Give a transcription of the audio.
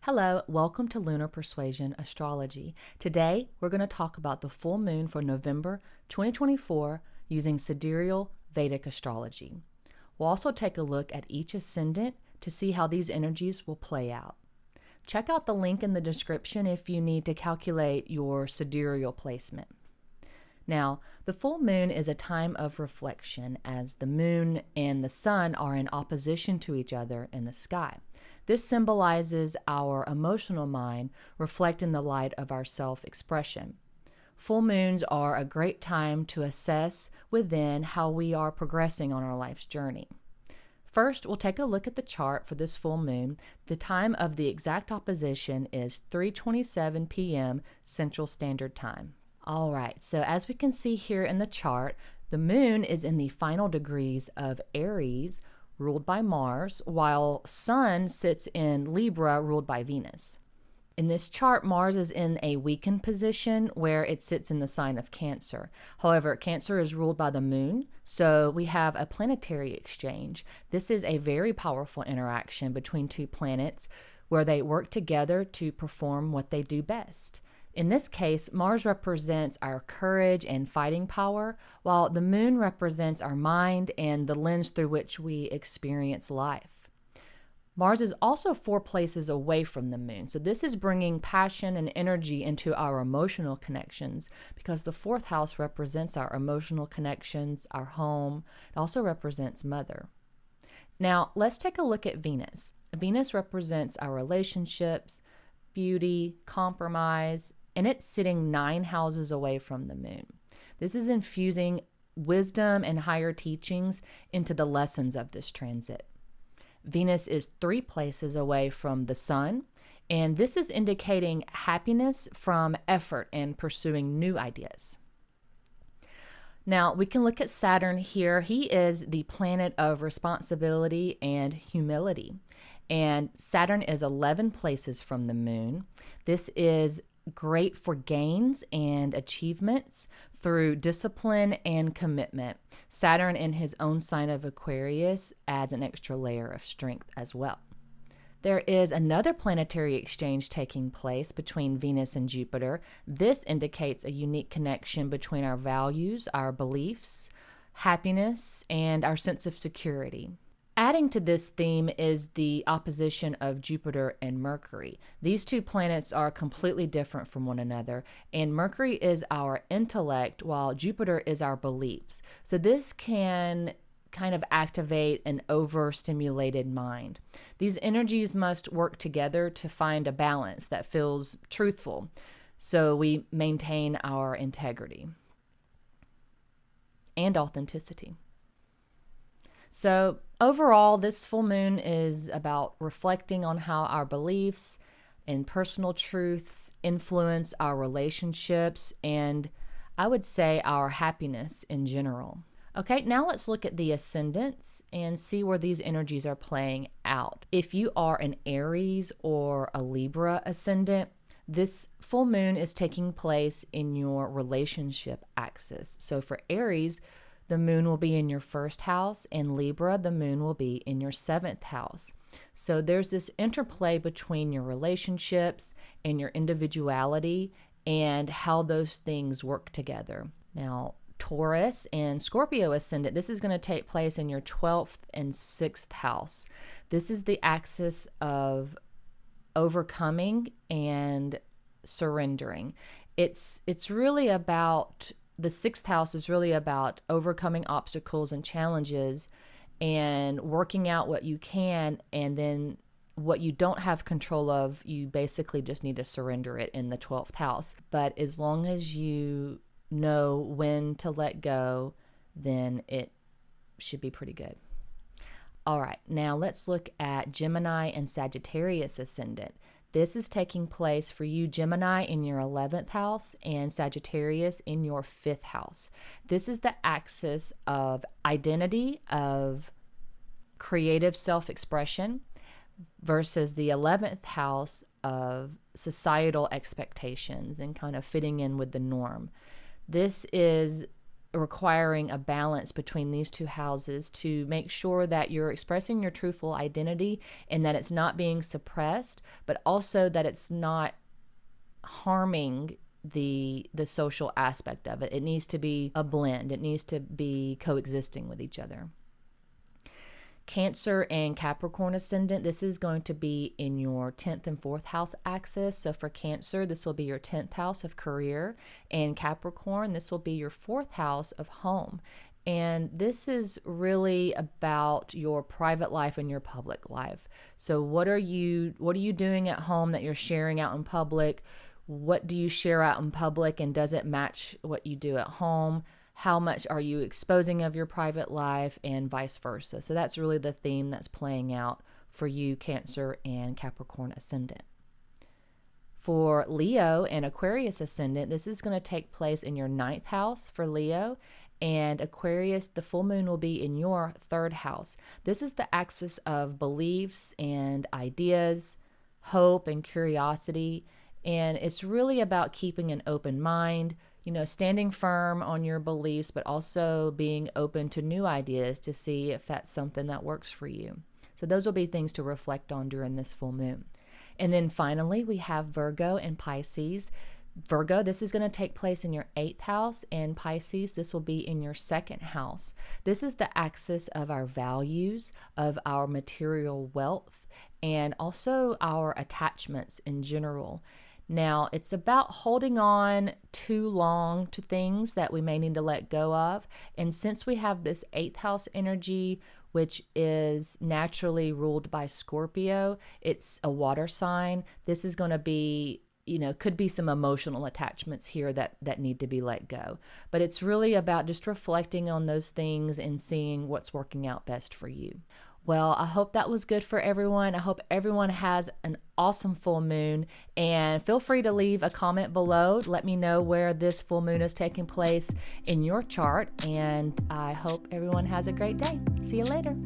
Hello, welcome to Lunar Persuasion Astrology. Today, we're going to talk about the full moon for November 2024 using Sidereal Vedic Astrology. We'll also take a look at each ascendant to see how these energies will play out. Check out the link in the description if you need to calculate your sidereal placement. Now, the full moon is a time of reflection as the moon and the sun are in opposition to each other in the sky. This symbolizes our emotional mind reflecting the light of our self-expression. Full moons are a great time to assess within how we are progressing on our life's journey. First, we'll take a look at the chart for this full moon. The time of the exact opposition is 3:27 p.m. Central Standard Time. All right, so as we can see here in the chart, the moon is in the final degrees of Aries, ruled by Mars, while Sun sits in Libra, ruled by Venus. In this chart, Mars is in a weakened position where it sits in the sign of Cancer. However, Cancer is ruled by the moon, so we have a planetary exchange. This is a very powerful interaction between two planets where they work together to perform what they do best. In this case, Mars represents our courage and fighting power, while the moon represents our mind and the lens through which we experience life. Mars is also 4 places away from the moon, so this is bringing passion and energy into our emotional connections because the 4th house represents our emotional connections, our home. It also represents mother. Now, let's take a look at Venus. Venus represents our relationships, beauty, compromise, and it's sitting 9 houses away from the moon. This is infusing wisdom and higher teachings into the lessons of this transit. Venus is 3 places away from the sun, and this is indicating happiness from effort and pursuing new ideas. Now, we can look at Saturn here. He is the planet of responsibility and humility, and Saturn is 11 places from the moon. This is great for gains and achievements through discipline and commitment. Saturn in his own sign of Aquarius adds an extra layer of strength as well. There is another planetary exchange taking place between Venus and Jupiter. This indicates a unique connection between our values, our beliefs, happiness, and our sense of security. Adding to this theme is the opposition of Jupiter and Mercury. These 2 planets are completely different from one another, and Mercury is our intellect while Jupiter is our beliefs. So this can kind of activate an overstimulated mind. These energies must work together to find a balance that feels truthful, so we maintain our integrity and authenticity. So overall, this full moon is about reflecting on how our beliefs and personal truths influence our relationships and I would say our happiness in general. Okay, now let's look at the ascendants and see where these energies are playing out. If you are an Aries or a Libra ascendant, this full moon is taking place in your relationship axis. So for Aries, the moon will be in your 1st house, and Libra, the moon will be in your 7th house. So there's this interplay between your relationships and your individuality and how those things work together. Now, Taurus and Scorpio ascendant, this is going to take place in your 12th and 6th house. This is the axis of overcoming and surrendering. It's really about the 6th house is really about overcoming obstacles and challenges and working out what you can, and then what you don't have control of, you basically just need to surrender it in the 12th house. But as long as you know when to let go, then it should be pretty good. All right, now let's look at Gemini and Sagittarius ascendant. This is taking place for you, Gemini, in your 11th house and Sagittarius in your 5th house. This is the axis of identity, of creative self-expression versus the 11th house of societal expectations and kind of fitting in with the norm. This is requiring a balance between these two houses to make sure that you're expressing your truthful identity and that it's not being suppressed, but also that it's not harming the social aspect of it. It needs to be a blend. It needs to be coexisting with each other. Cancer and Capricorn ascendant, this is going to be in your 10th and 4th house axis. So for Cancer, this will be your 10th house of career, and Capricorn, this will be your 4th house of home. And this is really about your private life and your public life. So what are you doing at home that you're sharing out in public? What do you share out in public, and does it match what you do at home? How much are you exposing of your private life, and vice versa? So that's really the theme that's playing out for you, Cancer and Capricorn ascendant. For Leo and Aquarius ascendant, this is going to take place in your 9th house for Leo, and Aquarius, the full moon will be in your 3rd house. This is the axis of beliefs and ideas, hope and curiosity, and it's really about keeping an open mind, standing firm on your beliefs, but also being open to new ideas to see if that's something that works for you. So those will be things to reflect on during this full moon. And then finally, we have Virgo and Pisces. Virgo, this is going to take place in your 8th house, and Pisces, this will be in your 2nd house. This is the axis of our values, of our material wealth, and also our attachments in general. Now, it's about holding on too long to things that we may need to let go of. And since we have this 8th house energy, which is naturally ruled by Scorpio, it's a water sign. This is going to be, could be some emotional attachments here that need to be let go. But it's really about just reflecting on those things and seeing what's working out best for you. Well, I hope that was good for everyone. I hope everyone has an awesome full moon, and feel free to leave a comment below. Let me know where this full moon is taking place in your chart, and I hope everyone has a great day. See you later.